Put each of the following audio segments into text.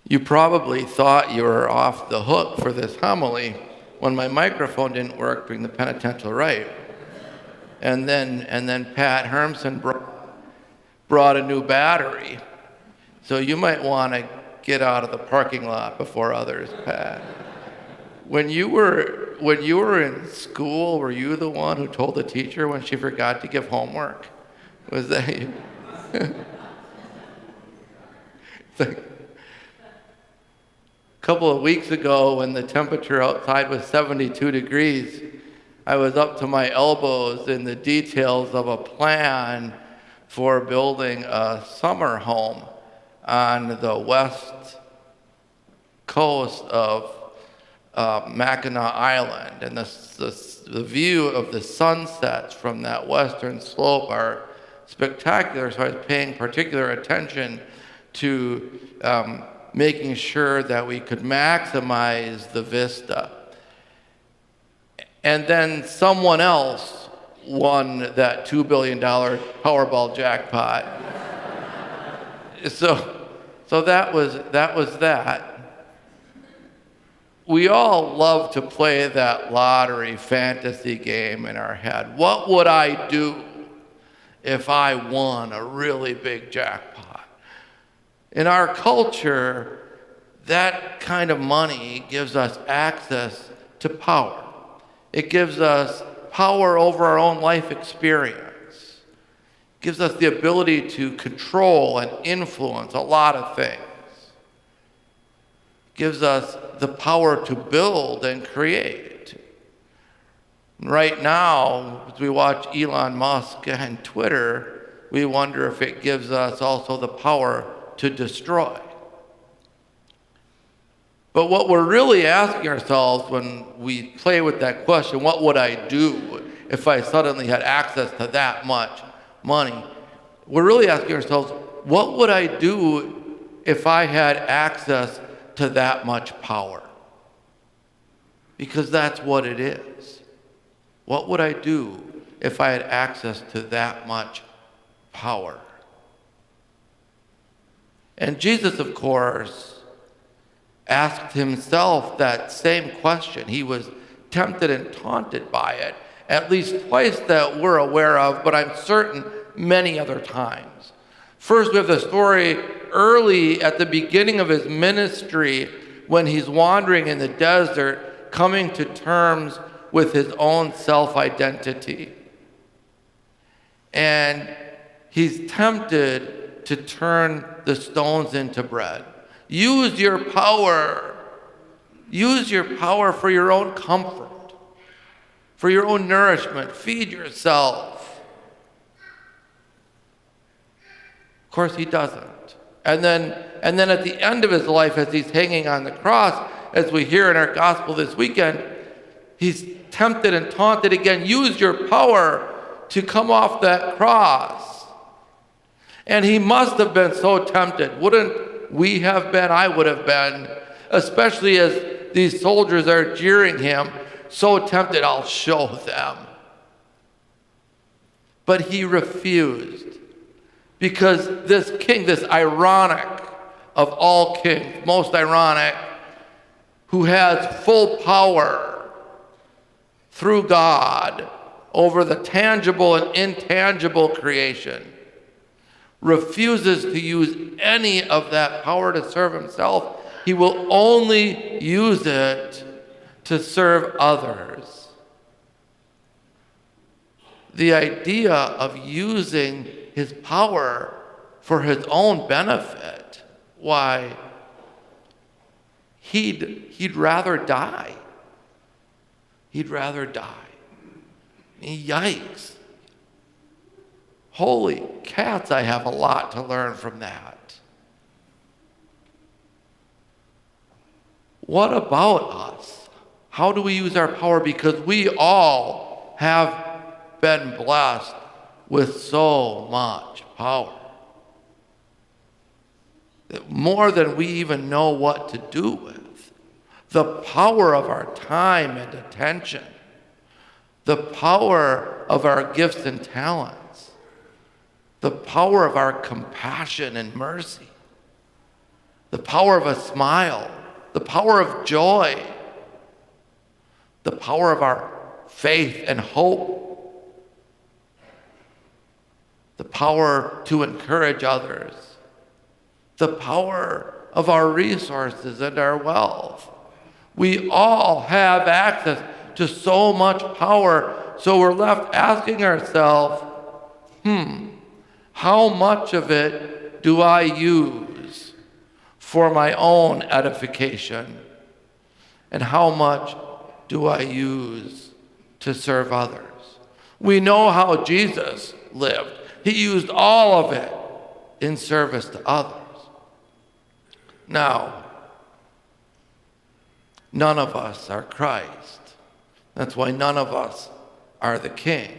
You probably thought you were off the hook for this homily when my microphone didn't work during the penitential rite. And then Pat Hermson brought a new battery. So you might want to get out of the parking lot before others, Pat. When you were in school, were you the one who told the teacher when she forgot to give homework? Was that you? It's like, a couple of weeks ago, when the temperature outside was 72 degrees, I was up to my elbows in the details of a plan for building a summer home on the west coast of Mackinac Island. And the view of the sunsets from that western slope are spectacular, so I was paying particular attention to making sure that we could maximize the vista. And then someone else won that $2 billion Powerball jackpot. So that was that. We all love to play that lottery fantasy game in our head. What would I do if I won a really big jackpot? In our culture, that kind of money gives us access to power. It gives us power over our own life experience. It gives us the ability to control and influence a lot of things. It gives us the power to build and create. Right now, as we watch Elon Musk and Twitter, we wonder if it gives us also the power to destroy. But what we're really asking ourselves when we play with that question, what would I do if I suddenly had access to that much money? We're really asking ourselves, what would I do if I had access to that much power? Because that's what it is. What would I do if I had access to that much power? And Jesus, of course, asked himself that same question. He was tempted and taunted by it, at least twice that we're aware of, but I'm certain many other times. First, we have the story early at the beginning of his ministry when he's wandering in the desert, coming to terms with his own self-identity. And he's tempted to turn the stones into bread. Use your power. Use your power for your own comfort, for your own nourishment. Feed yourself. Of course, he doesn't. And then at the end of his life, as he's hanging on the cross, as we hear in our gospel this weekend, he's tempted and taunted again. Use your power to come off that cross. And he must have been so tempted. Wouldn't we have been? I would have been, especially as these soldiers are jeering him, so tempted, I'll show them. But he refused, because this king, this ironic of all kings, most ironic, who has full power through God over the tangible and intangible creation, refuses to use any of that power to serve himself. He will only use it to serve others. The idea of using his power for his own benefit, why, he'd rather die. He'd rather die. Yikes. Holy cats, I have a lot to learn from that. What about us? How do we use our power? Because we all have been blessed with so much power. More than we even know what to do with. The power of our time and attention. The power of our gifts and talents. The power of our compassion and mercy. the power of a smile, the power of joy, the power of our faith and hope, the power to encourage others, the power of our resources and our wealth. We all have access to so much power, so we're left asking ourselves, how much of it do I use for my own edification? And how much do I use to serve others? We know how Jesus lived. He used all of it in service to others. Now, none of us are Christ. That's why none of us are the King.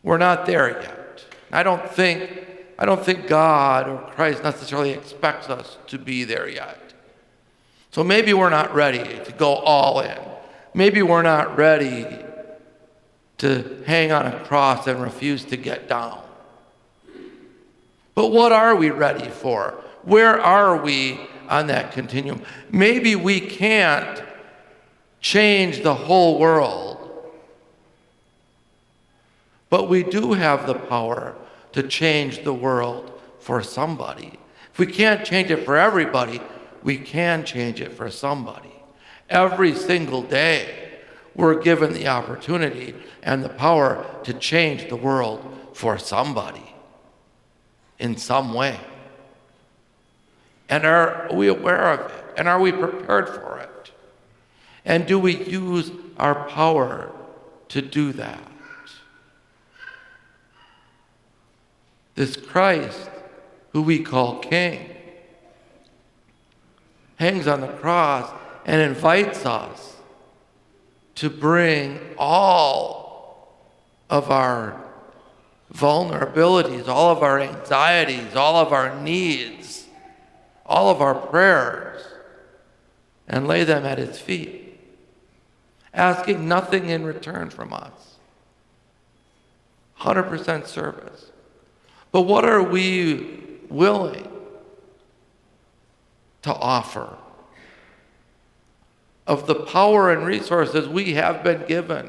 We're not there yet. I don't think God or Christ necessarily expects us to be there yet. So maybe we're not ready to go all in. Maybe we're not ready to hang on a cross and refuse to get down. But what are we ready for? Where are we on that continuum? Maybe we can't change the whole world, but we do have the power to change the world for somebody. If we can't change it for everybody, we can change it for somebody. Every single day, we're given the opportunity and the power to change the world for somebody in some way. And are we aware of it? And are we prepared for it? And do we use our power to do that? This Christ, who we call King, hangs on the cross and invites us to bring all of our vulnerabilities, all of our anxieties, all of our needs, all of our prayers, and lay them at his feet, asking nothing in return from us. 100% service. But what are we willing to offer of the power and resources we have been given?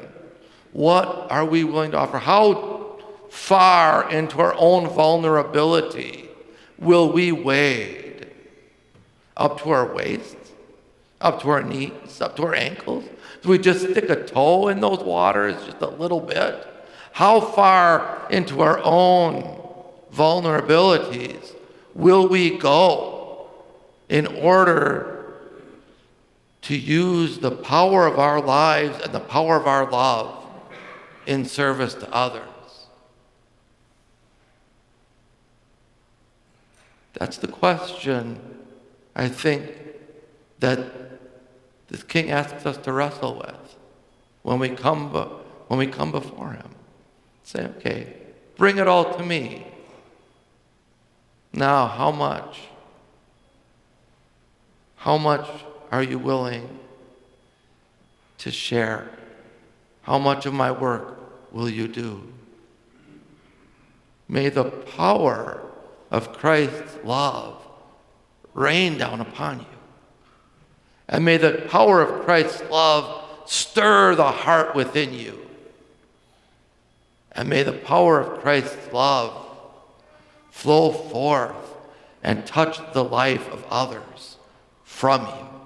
What are we willing to offer? How far into our own vulnerability will we wade? Up to our waists? Up to our knees? Up to our ankles? Do we just stick a toe in those waters just a little bit? How far into our own vulnerabilities will we go in order to use the power of our lives and the power of our love in service to others? That's the question I think that this King asks us to wrestle with when we come before him. Say, okay, bring it all to me. Now, how much? How much are you willing to share? How much of my work will you do? May the power of Christ's love rain down upon you. And may the power of Christ's love stir the heart within you. And may the power of Christ's love flow forth and touch the life of others from you.